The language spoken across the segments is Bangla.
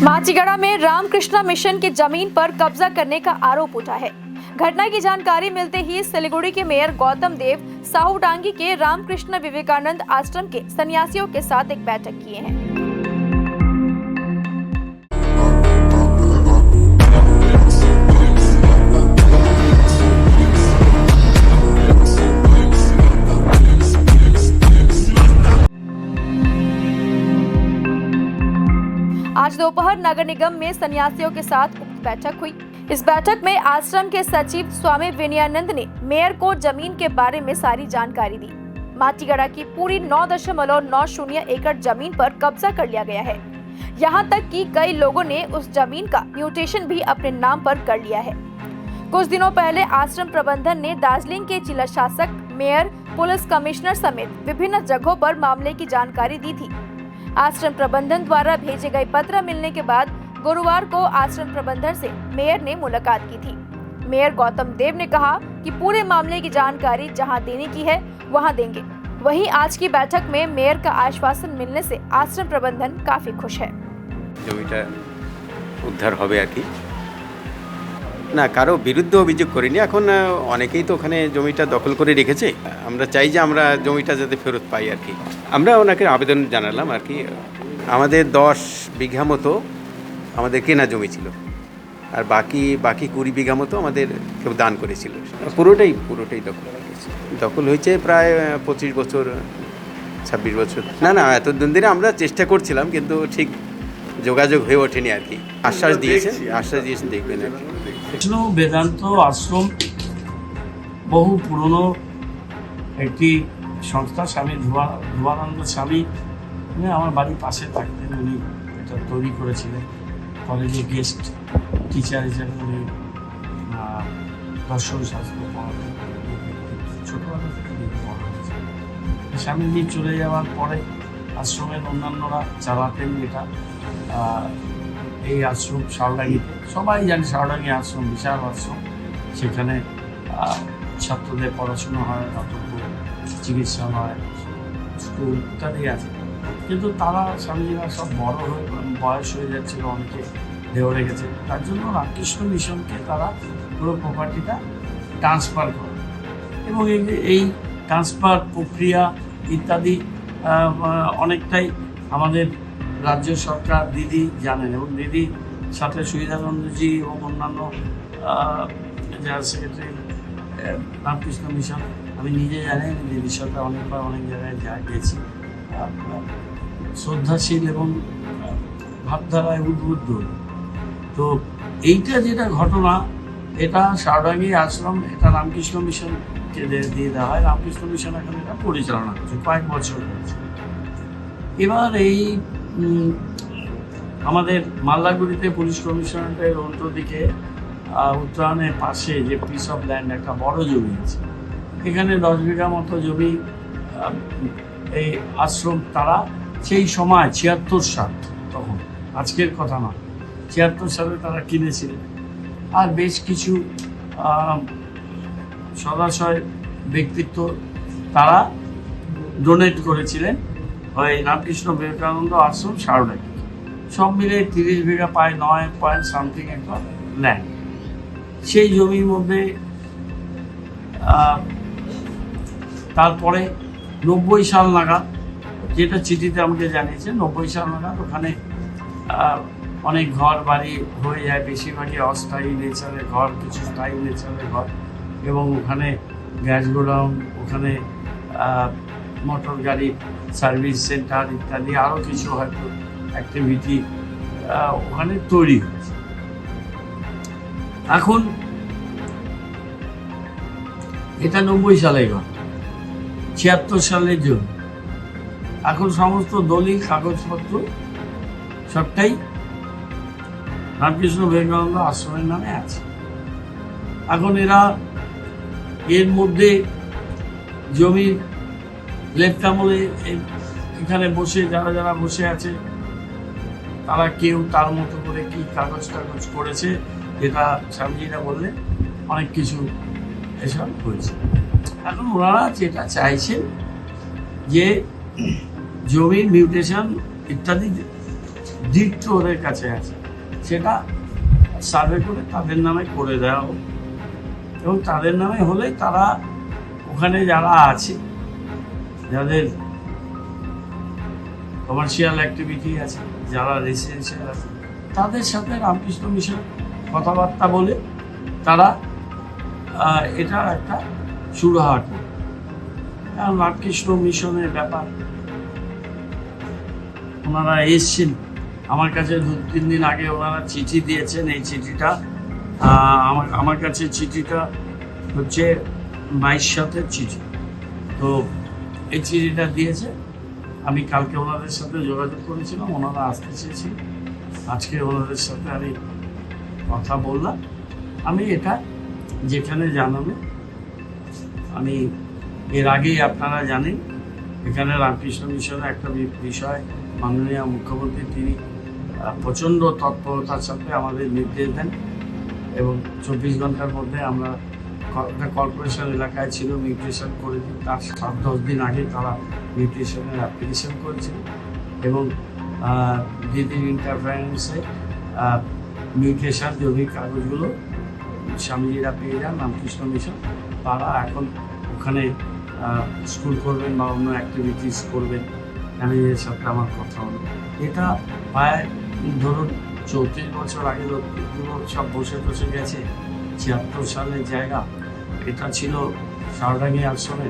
माचीगढ़ा में रामकृष्णा मिशन की जमीन पर कब्जा करने का आरोप उठा है। घटना की जानकारी मिलते ही सिलीगुड़ी के मेयर गौतम देव साहूडांगी के रामकृष्ण विवेकानंद आश्रम के सन्यासियों के साथ एक बैठक किए हैं। आज दोपहर नगर निगम में सन्यासियों के साथ उक्त बैठक हुई। इस बैठक में आश्रम के सचिव स्वामी विनयानंद ने मेयर को जमीन के बारे में सारी जानकारी दी। माचीगढ़ा की पूरी 9.90 एकड़ जमीन पर कब्जा कर लिया गया है। यहां तक कि कई लोगों ने उस जमीन का म्यूटेशन भी अपने नाम पर कर लिया है। कुछ दिनों पहले आश्रम प्रबंधन ने दार्जिलिंग के जिला शासक, मेयर, पुलिस कमिश्नर समेत विभिन्न जगहों पर मामले की जानकारी दी थी। आश्रम प्रबंधन द्वारा भेजे गए पत्र मिलने के बाद गुरुवार को आश्रम प्रबंधन से मेयर ने मुलाकात की थी। मेयर गौतम देव ने कहा कि पूरे मामले की जानकारी जहां देने की है वहां देंगे। वहीं आज की बैठक में मेयर का आश्वासन मिलने से आश्रम प्रबंधन काफी खुश है। জমিটা উদ্ধার হবে আর কি না, কারো বিরুদ্ধে অভিযোগ করিনি। এখন অনেকেই তো ওখানে জমিটা দখল করে রেখেছে। আমরা চাই যে আমরা জমিটা যাতে ফেরত পাই আর কি। আমরা ওনাকে আবেদন জানালাম আর কি। আমাদের 10 বিঘা মতো আমাদের কেনা জমি ছিল, আর বাকি 20 বিঘা মতো আমাদের কেউ দান করেছিল। পুরোটাই দখল হয়েছে প্রায় 25 বছর 26 বছর। না এতদিন ধরে আমরা চেষ্টা করছিলাম, কিন্তু ঠিক যোগাযোগ হয়ে ওঠেনি আর কি। আশ্বাস দিয়েছেন দেখবেন আর কি। কৃষ্ণ বেদান্ত আশ্রম বহু পুরনো একটি সংস্থা। স্বামী ধ্রুবানন্দ স্বামী আমার বাড়ির পাশে থাকতেন। উনি এটা তৈরি করেছিলেন। কলেজে গেস্ট টিচার হিসেবে উনি দর্শন শাস্ত্র পড়াতেন। ছোটোবেলা থেকে পড়া হয়েছে। স্বামীজি চলে যাওয়ার পরে আশ্রমের অন্যান্যরা চালাতেন এটা। এই আশ্রম সাউডাঙ্গিতে সবাই জানে, সাউডাঙ্গি আশ্রম বিশাল আশ্রম। সেখানে ছাত্রদের পড়াশোনা হয়, অথবা চিকিৎসালয়, স্কুল ইত্যাদি আছে। কিন্তু তারা স্বামীজিরা সব বড় হয়ে বয়স হয়ে যাচ্ছিল, অনেকে দেহ রেখেছে। তার জন্য রামকৃষ্ণ মিশনকে তারা পুরো প্রপার্টিটা ট্রান্সফার করে, এবং এই ট্রান্সফার প্রক্রিয়া ইত্যাদি অনেকটাই আমাদের রাজ্য সরকার দিদি জানেন, এবং দিদির সাথে সুবিধানন্দজি এবং অন্যান্য যারা সেক্রেটারি রামকৃষ্ণ মিশন, আমি নিজে জানি, আমি দিদির সাথে অনেকবার অনেক জায়গায় গেছি। শ্রদ্ধাশীল এবং ভাবধারায় উদ্বুদ্ধ। তো এইটা যেটা ঘটনা, এটা সাউডাঙ্গি আশ্রম, এটা রামকৃষ্ণ মিশনকে দিয়ে দেওয়া হয়। রামকৃষ্ণ মিশন এখন এটা পরিচালনা করছে কয়েক বছর হয়েছে। এবার এই আমাদের মাল্লাগুড়িতে পুলিশ কমিশনারের উল্টো দিকে উত্তরায়ণের পাশে যে পিস অফ ল্যান্ড, একটা বড় জমি আছে। এখানে 10 বিঘা মতো জমি এই আশ্রম তারা সেই সময় 76 সাল, তখন আজকের কথা না, 76 সালে তারা কিনেছিলেন। আর বেশ কিছু সদাশয় ব্যক্তিত্ব তারা ডোনেট করেছিলেন ওই রামকৃষ্ণ বিবেকানন্দ আশ্রম সাউডাঙ্গি। সব মিলে 30 বিঘা প্রায় 9.something একর ল্যান্ড। সেই জমির মধ্যে তারপরে 90 সাল নাগাদ, যেটা চিঠিতে আমাকে জানিয়েছে, 90 সাল নাগাদ ওখানে অনেক ঘর বাড়ি হয়ে যায়। বেশিরভাগই অস্থায়ী নেচারের ঘর, কিছু স্থায়ী নেচারের ঘর, এবং ওখানে গ্যাস গোডাউন, ওখানে মোটর গাড়ি সার্ভিস সেন্টার ইত্যাদি আরও কিছু হয়তো অ্যাক্টিভিটি ওখানে তৈরি হয়েছে। এখন এটা 90 সালে ঘর, 76 সালের জন্য। এখন সমস্ত দলিল কাগজপত্র সবটাই রামকৃষ্ণ বিবেকানন্দ আশ্রমের নামে আছে। এখন এরা এর মধ্যে জমির লেফট আমলে এখানে বসে যারা বসে আছে, তারা কেউ তার মতো করে কি কাগজ করেছে, যেটা স্বামীজিরা বললেন অনেক কিছু এসব হয়েছে। এখন ওনারা যেটা চাইছেন যে জমির মিউটেশন ইত্যাদি ডিট ওদের কাছে আছে, সেটা সার্ভে করে তাদের নামে করে দেওয়া হোক, এবং তাদের নামে হলে তারা ওখানে যারা আছে, যাদের কমার্শিয়াল অ্যাক্টিভিটি আছে, যারা রেসিডেন্সিয়াল আছে, তাদের সাথে রামকৃষ্ণ মিশন কথাবার্তা বলে তারা এটার একটা সুরাহা করবে। কারণ রামকৃষ্ণ মিশনের ব্যাপার, ওনারা এসছেন আমার কাছে 2-3 দিন আগে, ওনারা চিঠি দিয়েছেন। এই চিঠিটা আমার কাছে চিঠিটা হচ্ছে 22 চিঠি। তো এই চিঠিটা দিয়েছে, আমি কালকে ওনাদের সাথে যোগাযোগ করেছিলাম, ওনারা আসতে চেয়েছিল। আজকে ওনাদের সাথে আমি কথা বললাম। আমি এটা যেখানে জানাবো, আমি এর আগেই আপনারা জানেন এখানে রামকৃষ্ণ মিশনের একটা বিষয় মাননীয় মুখ্যমন্ত্রী তিনি প্রচণ্ড তৎপরতার সাথে আমাদের নির্দেশ দেন, এবং 24 ঘন্টার মধ্যে আমরা কর্পোরেশন এলাকায় ছিল মিউটেশন করে দিই। তার 7-10 দিন আগে তারা মিউটেশনের অ্যাপ্লিকেশন করেছিল, এবং দিদির ইন্টারফারেন্সে মিউটেশন জমির কাগজগুলো স্বামীজিরা পেয়ে যান। রামকৃষ্ণ মিশন তারা এখন ওখানে স্কুল করবেন বা অন্য অ্যাক্টিভিটিস করবেন। স্বামীজির সাথে আমার কথা হলো, এটা প্রায় ধরুন 34 বছর আগে লোকগুলো সব বসে গেছে। 76 সালের জায়গা, এটা ছিল সারডাঙ্গি আশ্রমে।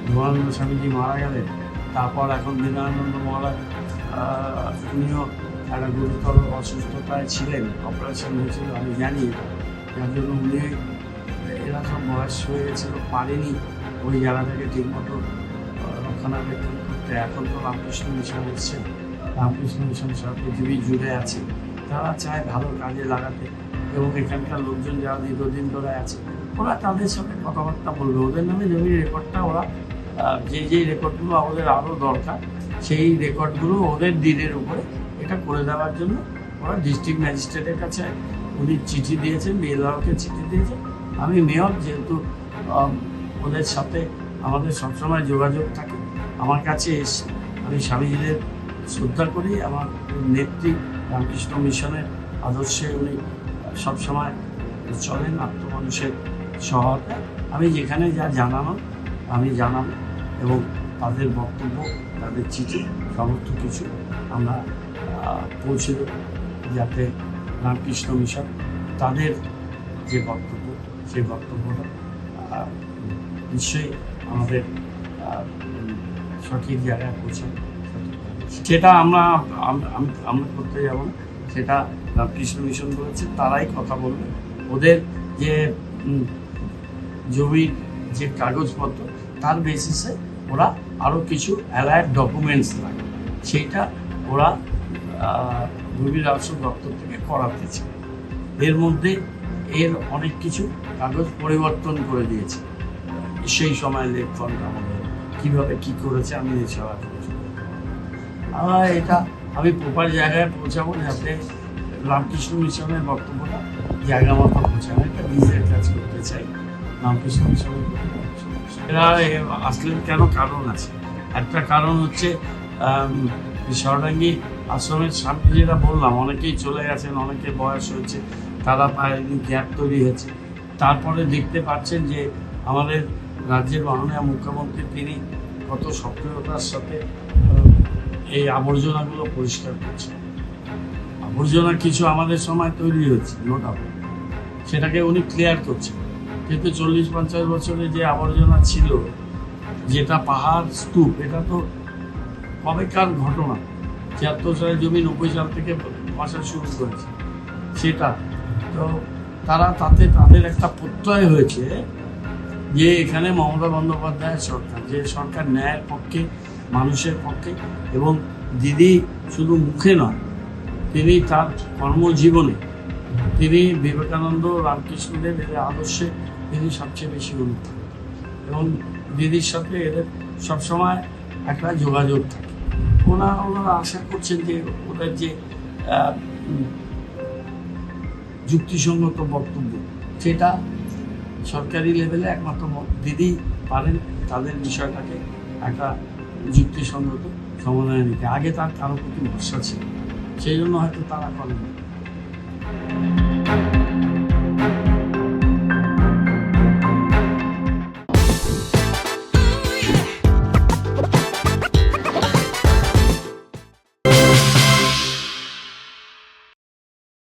ধর্মানন্দ স্বামীজি মারা গেলেন, তারপর এখন দীনানন্দ মহারাজ উনিও একটা গুরুতর অসুস্থতায় ছিলেন, অপারেশন হয়েছিল, আমি জানি। যার জন্য উনি এরা সব বয়স হয়ে গেছিল, পারেনি ওই জায়গাটাকে ঠিকমতো রক্ষণাবেক্ষণ করতে। এখন তো রামকৃষ্ণ মিশন এসছে, রামকৃষ্ণ মিশন সারা পৃথিবী জুড়ে আছে, তারা চায় ভালো কাজে লাগাতে, এবং এখানকার লোকজন যারা দীর্ঘদিন ধরে আছে ওরা তাদের সাথে কথাবার্তা বলবে। ওদের নামে জমির রেকর্ডটা ওরা যেই রেকর্ডগুলো আমাদের আরও দরকার, সেই রেকর্ডগুলো ওদের ডিডের উপরে এটা করে দেওয়ার জন্য ওরা ডিস্ট্রিক্ট ম্যাজিস্ট্রেটের কাছে উনি চিঠি দিয়েছেন, বিএলআরকে চিঠি দিয়েছেন। আমি মেয়র, যেহেতু ওদের সাথে আমাদের সবসময় যোগাযোগ থাকে, আমার কাছে এসে আমি স্বামীজিদের শ্রদ্ধা করি। আমার নেত্রী রামকৃষ্ণ মিশনের আদর্শে উনি সবসময় চলেন, আত্মমানুষের সহায়তায়। আমি যেখানে যা জানানো আমি জানাবো, এবং তাদের বক্তব্য, তাদের চিঠি, সমস্ত কিছু আমরা পৌঁছে দেব, যাতে রামকৃষ্ণ মিশন তাদের যে বক্তব্য, সেই বক্তব্যটা নিশ্চয়ই আমাদের সঠিক জায়গায় পৌঁছাবে। সেটা আমরা করতে যাব না, সেটা রামকৃষ্ণ মিশন বলেছে, তারাই কথা বলবে। ওদের যে জমির যে কাগজপত্র, তার বেসিসে ওরা আরও কিছু অ্যালায়েড ডকুমেন্টস লাগে, সেইটা ওরা ভূমি রাজস্ব দপ্তর থেকে করাতে চায়। এর মধ্যে এর অনেক কিছু কাগজ পরিবর্তন করে দিয়েছে সেই সময় লেখফল আমাদের কীভাবে কী করেছে, আমি এছাড়া এটা আমি প্রপার জায়গায় পৌঁছাবো, যাতে রামকৃষ্ণ মিশনের বক্তব্যটা জায়গা মতো পৌঁছানো। একটা নিজের কাজ করতে চাই রামকৃষ্ণ মিশনের। এরা আসলেন কেন, কারণ আছে। একটা কারণ হচ্ছে সারডাঙ্গি আশ্রমের সামনে যেটা বললাম, অনেকেই চলে গেছেন, অনেকের বয়স হয়েছে, তারা পায়নি, গ্যাপ তৈরি হয়েছে। তারপরে দেখতে পাচ্ছেন যে আমাদের রাজ্যের মাননীয় মুখ্যমন্ত্রী তিনি কত সক্রিয়তার সাথে এই আবর্জনাগুলো পরিষ্কার করছে। আবর্জনা কিছু আমাদের সময় তৈরি হচ্ছে, নো ডাউট, সেটাকে উনি ক্লিয়ার করছেন। কিন্তু 40-50 বছরে যে আবর্জনা ছিল, যেটা পাহাড় স্তূপ, এটা তো কবেকার ঘটনা। 76 সালে জমি 90 সাল থেকে বাসা শুরু করেছে সেটা। তো তাদের একটা প্রত্যয় হয়েছে যে এখানে মমতা বন্দ্যোপাধ্যায়ের সরকার, যে সরকার ন্যায়ের পক্ষে, মানুষের পক্ষে, এবং দিদি শুধু মুখে নয়, তিনি তার কর্মজীবনে তিনি বিবেকানন্দ, রামকৃষ্ণদেব এদের আদর্শে তিনি সবচেয়ে বেশি অনুপ্রাণিত, এবং দিদির সাথে এদের সবসময় একটা যোগাযোগ থাকে। ওনারা আশা করছেন যে ওদের যে যুক্তিসঙ্গত বক্তব্য, সেটা সরকারি লেভেলে একমাত্র দিদি পারেন তাদের বিষয়টাকে একটা যুক্তিসঙ্গত সমাধানে নিতে। আগে তার কারো প্রতি ভরসা ছিল, সেই জন্য হয়তো তারা করেনি।